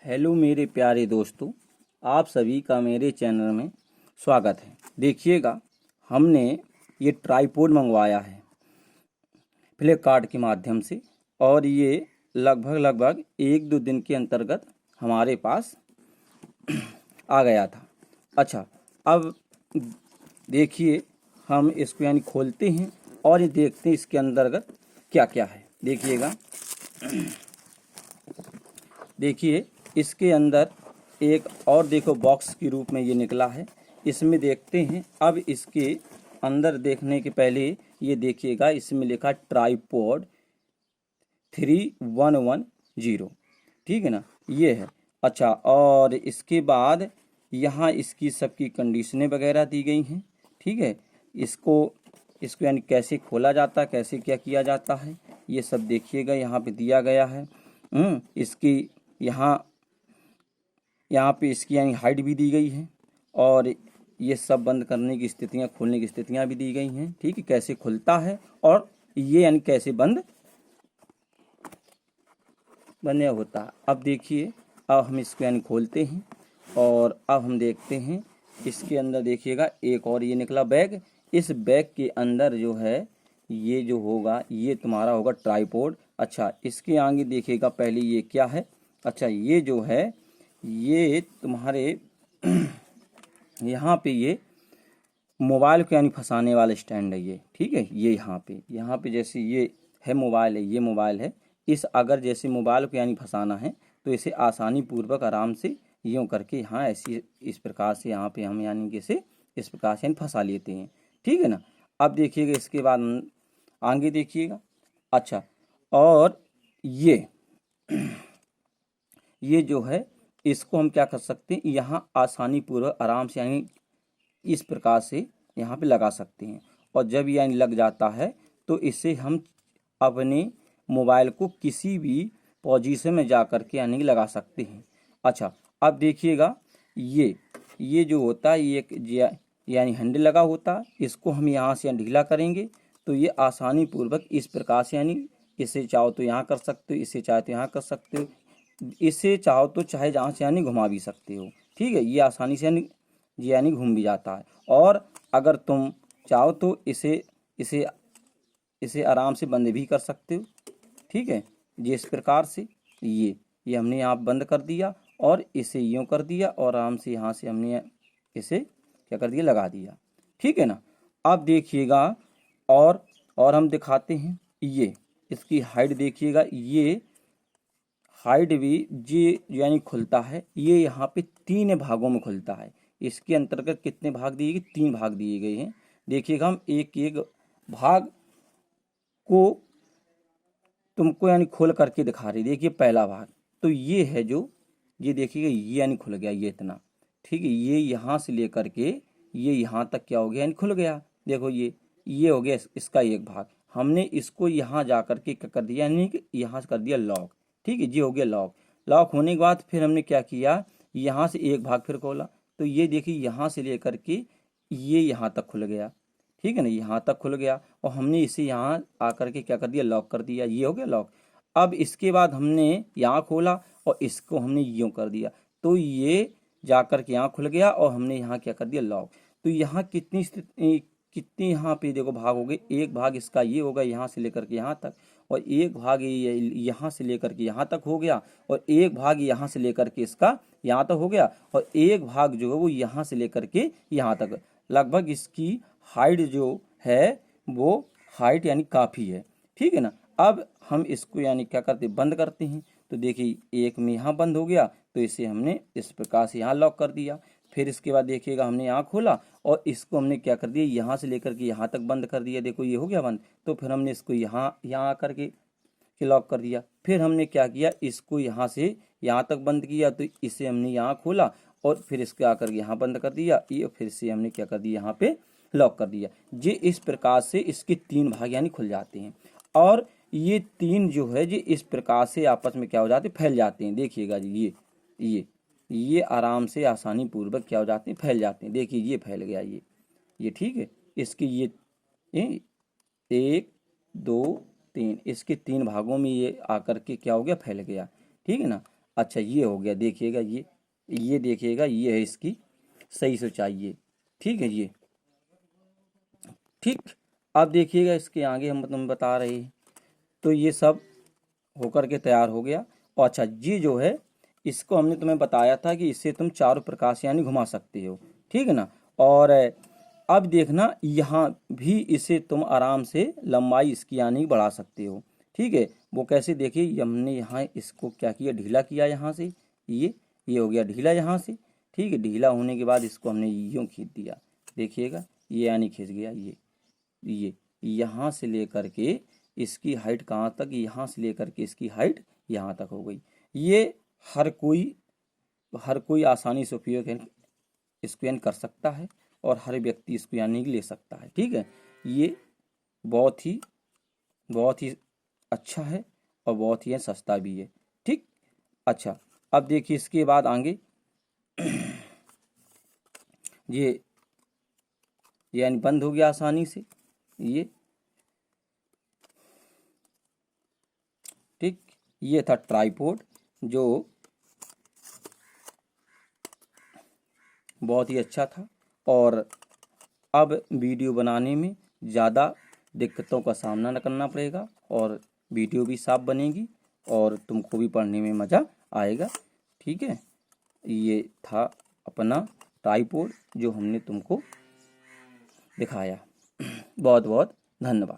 Hello मेरे प्यारे दोस्तों, आप सभी का मेरे चैनल में स्वागत है। देखिएगा, हमने ये ट्राइपॉड मंगवाया है फ्लिपकार्ट के माध्यम से और ये लगभग 1-2 दिन के अंतर्गत हमारे पास आ गया था। अच्छा, अब देखिए, हम इसको यानी खोलते हैं और ये देखते हैं इसके अंतर्गत क्या क्या है। देखिए इसके अंदर एक और देखो बॉक्स के रूप में ये निकला है। इसमें देखते हैं। अब इसके अंदर देखने के पहले ये देखिएगा, इसमें लिखा ट्राइपॉड 3110, ठीक है ना, ये है। अच्छा, और इसके बाद यहाँ इसकी सबकी कंडीशनें वगैरह दी गई हैं, ठीक है। इसको यानी कैसे खोला जाता है, कैसे क्या किया जाता है, ये सब देखिएगा यहाँ पे दिया गया है। इसकी यहाँ पे इसकी यानी हाइट भी दी गई है और ये सब बंद करने की स्थितियाँ, खोलने की स्थितियाँ भी दी गई हैं, ठीक है। कैसे खुलता है और ये यानी कैसे बंद होता है। अब देखिए, अब हम इसको यानी खोलते हैं और अब हम देखते हैं इसके अंदर। देखिएगा एक और ये निकला बैग। इस बैग के अंदर जो है ये जो होगा ये तुम्हारा होगा ट्राइपॉड। अच्छा, इसके आगे देखिएगा पहले ये क्या है। अच्छा, ये जो है ये तुम्हारे यहाँ पे ये मोबाइल को यानी फंसाने वाला स्टैंड है ये, ठीक है। ये यहाँ पे जैसे ये है मोबाइल है, ये मोबाइल है। इस अगर जैसे मोबाइल को यानी फंसाना है तो इसे आसानी पूर्वक आराम से यूँ करके यहाँ ऐसी इस प्रकार से यहाँ पे हम यानी कि इसे इस प्रकार से यानी फंसा लेते हैं, ठीक है ना। अब देखिएगा इसके बाद आगे देखिएगा। अच्छा, और ये जो है इसको हम क्या कर सकते हैं, यहाँ आसानी पूर्वक आराम से यानी इस प्रकार से यहाँ पे लगा सकते हैं। और जब यानी लग जाता है तो इसे हम अपने मोबाइल को किसी भी पोजीशन में जा कर के यानी लगा सकते हैं। अच्छा, अब देखिएगा ये जो होता है ये एक यानी हैंडल लगा होता है। इसको हम यहाँ से ढीला करेंगे तो ये आसानी पूर्वक इस प्रकार से यानी इसे चाहो तो यहाँ कर सकते हो, इसे चाहे तो यहाँ कर सकते हो, इसे चाहो तो चाहे जहाँ से यानी घुमा भी सकते हो, ठीक है। ये आसानी से यानी घूम भी जाता है। और अगर तुम चाहो तो इसे आराम से बंद भी कर सकते हो, ठीक है। जिस प्रकार से ये हमने यहाँ बंद कर दिया और इसे यूँ कर दिया और आराम से यहाँ से हमने इसे क्या कर दिया, लगा दिया, ठीक है ना। अब देखिएगा और हम दिखाते हैं। ये इसकी हाइट देखिएगा, ये हाइट भी ये यानी खुलता है। ये यहाँ पे 3 भागों में खुलता है। इसके अंतर्गत कितने भाग दिए गए, 3 भाग दिए गए हैं। देखिएगा, हम एक भाग को तुमको यानी खोल करके दिखा रही। देखिए पहला भाग तो ये है जो ये देखिएगा, ये यानी खुल गया, ये इतना, ठीक है। ये यहाँ से लेकर के ये यहाँ तक क्या हो गया, यानी खुल गया। देखो ये हो गया इसका एक भाग। हमने इसको यहाँ जा करके क्या कर दिया, यानी कि यहाँ से कर दिया लॉक, ठीक है। ये हो गया लॉक होने के बाद फिर हमने क्या किया, यहाँ से एक भाग फिर खोला तो ये देखिए यहाँ से लेकर के ये यहाँ तक खुल गया, ठीक है ना। यहाँ तक खुल गया और हमने इसे यहाँ आकर के क्या कर दिया, लॉक कर दिया। ये हो गया लॉक। अब इसके बाद हमने यहाँ खोला और इसको हमने यूँ कर दिया तो ये जाकर के यहाँ खुल गया और हमने यहाँ क्या कर दिया, लॉक। तो यहाँ कितनी यहाँ पे देखो भाग हो गए। एक भाग इसका ये होगा यहाँ से लेकर के यहाँ तक, और एक भाग यहाँ से लेकर के यहाँ तक हो गया, और एक भाग यहाँ से लेकर के इसका यहाँ तक हो गया, और एक भाग जो है वो यहाँ से लेकर के यहाँ तक। लगभग इसकी हाइट जो है वो हाइट यानी काफ़ी है, ठीक है ना। अब हम इसको यानी क्या करते, बंद करते हैं। तो देखिए एक में यहाँ बंद हो गया तो इसे हमने इस प्रकार से यहाँ लॉक कर दिया। फिर इसके बाद देखिएगा हमने यहाँ खोला और इसको हमने क्या कर दिया, यहाँ से लेकर के यहाँ तक बंद कर दिया। देखो ये हो गया बंद। तो फिर हमने इसको यहाँ आकर के लॉक कर दिया। फिर हमने क्या किया, इसको यहाँ से यहाँ तक बंद किया तो इसे हमने यहाँ खोला और फिर इसके आकर यहाँ बंद कर दिया। ये फिर से हमने क्या कर दिया, यहाँ पे लॉक कर दिया। ये इस प्रकार से इसके 3 भाग यानी खुल जाते हैं और ये 3 जो है जी इस प्रकार से आपस में क्या हो जाते हैं, फैल जाते हैं। देखिएगा जी ये आराम से आसानी पूर्वक क्या हो जाते हैं, फैल जाते हैं। देखिए ये फैल गया, ये ठीक है। इसके ये 1 2 3 इसके 3 भागों में ये आकर के क्या हो गया, फैल गया, ठीक है ना। अच्छा ये हो गया, देखिएगा ये देखिएगा, ये है इसकी सही से चाहिए। ठीक है ये, ठीक। अब देखिएगा इसके आगे हम तुम बता रहे हैं, तो ये सब होकर के तैयार हो गया। और अच्छा ये जो है, इसको हमने तुम्हें बताया था कि इससे तुम चारों प्रकार से यानी घुमा सकते हो, ठीक है ना। और अब देखना यहाँ भी इसे तुम आराम से लंबाई इसकी यानी बढ़ा सकते हो, ठीक है। वो कैसे, देखिए हमने यहाँ इसको क्या किया, ढीला किया यहाँ से, ये हो गया ढीला यहाँ से, ठीक है। ढीला होने के बाद इसको हमने यूँ खींच दिया, देखिएगा ये यानी खींच गया, ये यहाँ से लेकर के इसकी हाइट कहाँ तक, यहाँ से लेकर के इसकी हाइट यहाँ तक हो गई। ये हर कोई आसानी से उपयोग इसको यानी कर सकता है, और हर व्यक्ति इसको यानी ले सकता है, ठीक है। ये बहुत ही अच्छा है, और बहुत ही सस्ता भी है, ठीक। अच्छा अब देखिए इसके बाद आगे ये यानी बंद हो गया आसानी से, ये ठीक। ये था ट्राइपॉड, जो बहुत ही अच्छा था। और अब वीडियो बनाने में ज़्यादा दिक्कतों का सामना न करना पड़ेगा, और वीडियो भी साफ बनेगी, और तुमको भी पढ़ने में मज़ा आएगा, ठीक है। ये था अपना ट्राइपॉड जो हमने तुमको दिखाया। बहुत बहुत धन्यवाद।